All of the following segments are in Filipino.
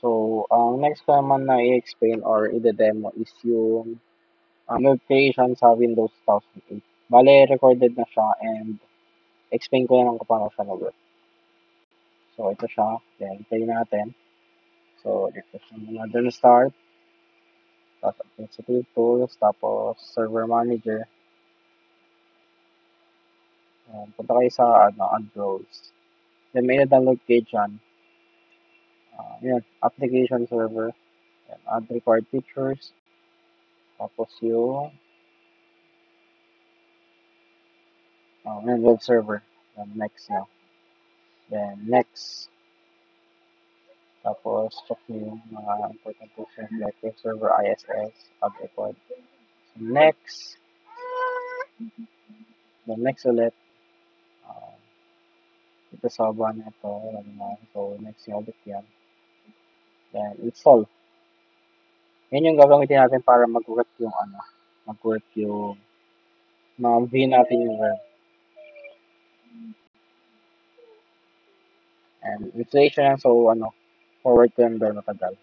So, ang next ko naman na i-explain or i-demo is yung web creation sa Windows 2008. Bale, recorded na siya and explain ko na lang kung paano siya nag-work. So, ito siya. Then, play natin. So, ito siya muna dun start. Tapos, administrative tools. Tapos, server manager. Punta kayo sa add roles. Then, may na-download kayo dyan. Yun, application server. Then, add required features. Tapos, yung yun, web server. Then, next na. Then, next. Tapos, check nyo yung mga important function like web server, ISS, add record. So, next. Then, next ulit. Uh, ito sa baba na ito. So, next yung ulit yan. Then, install. Yan yung gagamitin natin para mag-work yung mag-work yung ma-view natin yung web. And installation yan, so forward ko yung doon matagal.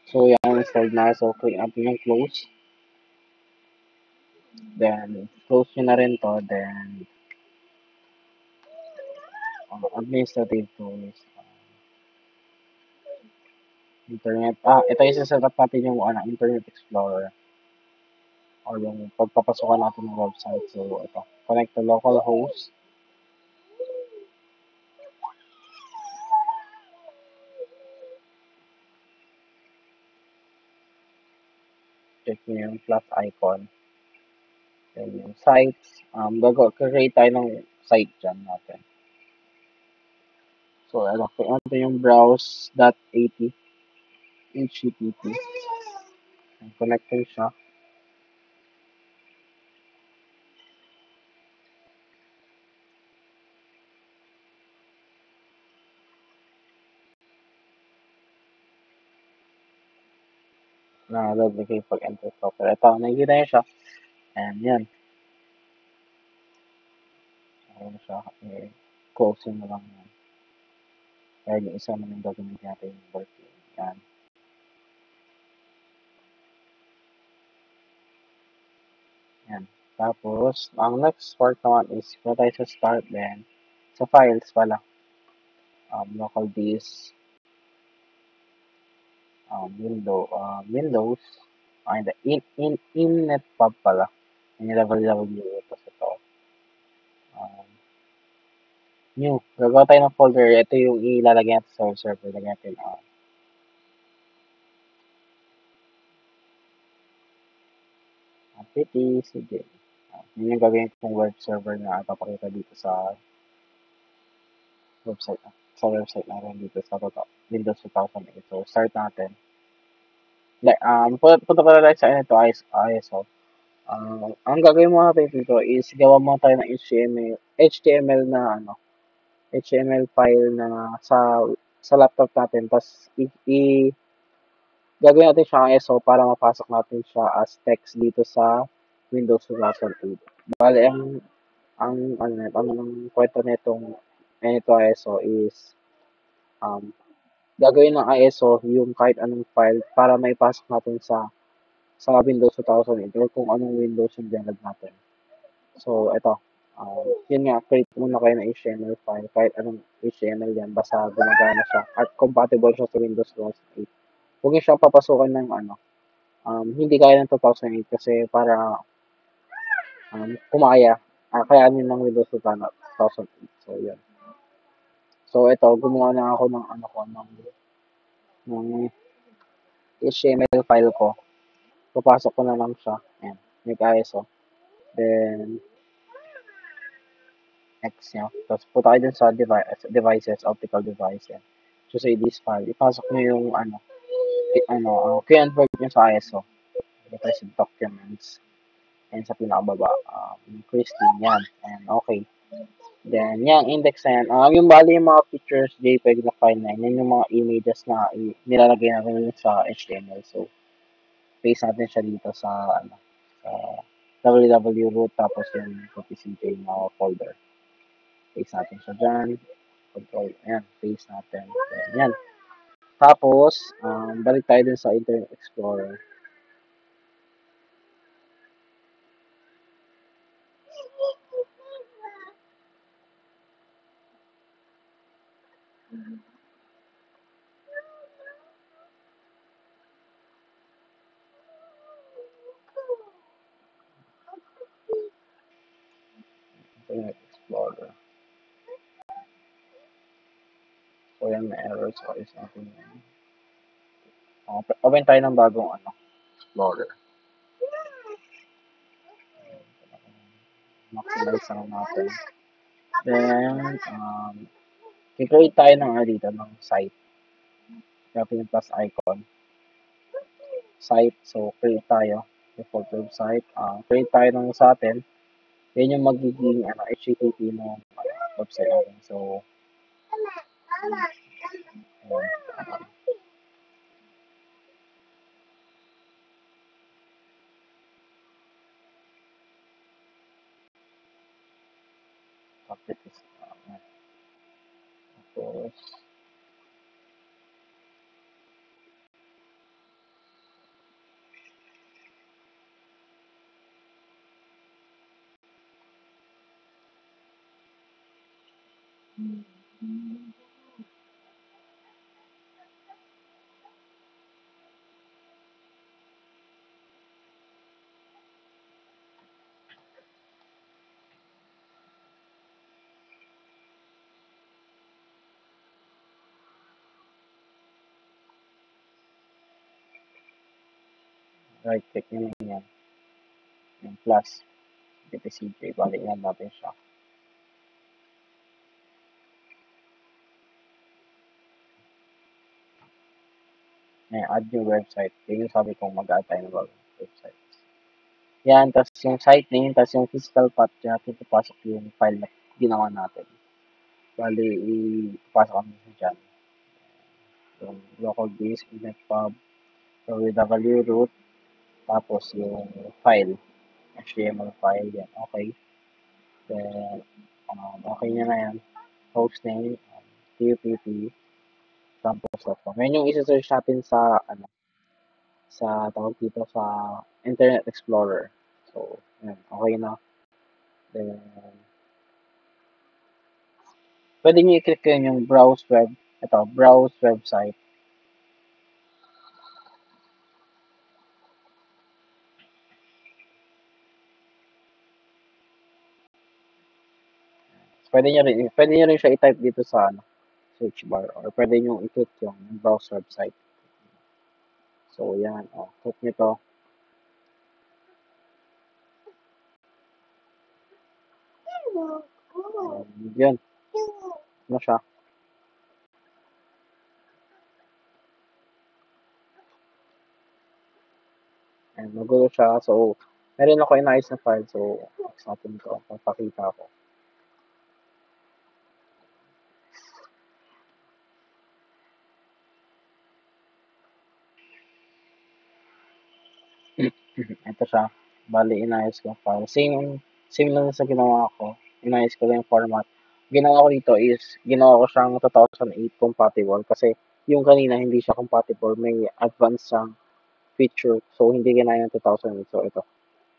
So, yan, installed na. So, click natin yung close. Then, close nyo na rin to. Then, administrative tools. Internet. Ito yung sasagat natin yung Internet Explorer or yung pagpapasukan natin ng website. So, ito. Connect to local host. Check nyo yung plus icon. Then, yung sites. Create tayo ng site dyan natin. So, ito yung browse.at HTTP. Connecting siya. Na-load na kayo pag-enter software. Ito, nakikita nyo siya. And yan. Ayan siya. Close mo lang yan. Kaya yung isa naman gagawin natin yung working. Yan. Yan. Tapos, ang next part naman is kung tayo sa start then sa files pala. Local disk, Windows, and Innetpub pala. Yung www ito sa ito. New. Gagawa tayo ng folder. Ito yung ilalagay natin sa server. Lagyan natin PTCD. Yun yung gagawin kong web server na ipapakita dito sa website natin dito sa Windows 2008. So, start natin. Punta pala tayo sa ISO. Ang gagawin mo natin dito is gawa mo tayo ng HTML na HTML file na sa laptop natin. Tapos, gagawin natin siya ang ISO para mapasok natin siya as text dito sa Windows 2008. Bale, ang kwento nitong ISO is um, gagawin ng ISO yung kahit anong file para maipasok natin sa Windows 2008 or kung anong Windows yung dinag natin. So, ito. Yun nga, create muna kayo ng HTML file. Kahit anong HTML yan, basta gumagana siya at compatible siya sa Windows 2008. Huwag niyo siyang papasukan ng hindi kaya ng 2008 kasi para kumaya. Kayanin ng Windows 2008. So, yun. So, ito, gumawa na ako ng HTML file ko. Papasok ko na lang siya. Ayan. Make ISO. Then, next nyo. Tapos, punta kayo dun sa devices, optical device. Yan. So, say this file. Ipasok nyo yung convert nyo sa ISO. Ito sa documents. And sa pinakababa, Christine. Yan. And, okay. Then, yung index na yan. Yung bali yung mga pictures, JPEG na file na yan yung mga images na nilalagay natin sa HTML. So, paste natin siya dito sa www root, tapos yung PCJ na folder. Paste natin siya dyan. Control, ayan, paste natin. Ayan. Tapos, balik tayo dun sa Internet Explorer. Internet Explorer. So, yan, may error. So, is natin yan. Open tayo ng bagong Explorer. Maximize lang natin. Then, i-create tayo ng dito, ng site. Kaya yung plus icon. Site. So, create tayo. Default website. Create tayo ng sa atin. Yan yung magiging HTTP ng website natin. So, ayan. Topic is, tapos, right click nyo lang yan. Yung plus, PCJ. Balik lang natin siya. Add new website. Yun yung sabi kong mag-add tayo ng bagong website. Yan, tapos yung site name, tapos yung physical path natin, ipapasok yung file na ginawa natin. Bali, ipapasok kami sa dyan. Yung localdisk, netpub, www root, tapos yung file, HTML file, yan, okay. Then, okay nyo na yan. Hostname, TUPP, campus.com. Yan yung isa-search natin sa, sa tawag dito sa Internet Explorer. So, yan, okay na. Then, pwede nyo i-click yun yung browse web. Ito, browse website. Pwede nyo rin siya i-type dito sa search bar, or pwede nyo i-click yung browse website. So, yan. Click nyo to. Yun. Ano siya? And magulo siya. So, meron ako inayos na file. So, fix natin to. Papakita ko. Ito siya. Bali, inayos ko yung file. Same lang sa ginawa ko. Inayos ko lang yung format. Ginawa ko dito is, ginawa ko siyang 2008 compatible kasi yung kanina hindi siya compatible. May advanced siyang feature. So, hindi ginaya yung 2008. So, ito.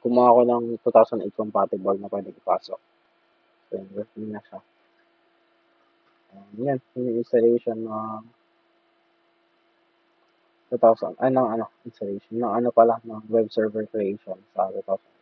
Kumuha ko ng 2008 compatible na pwede ipasok. So, yun na siya. Yan. Yung installation ng 2000. Installation. Ng pala, ng web server creation sa 2008.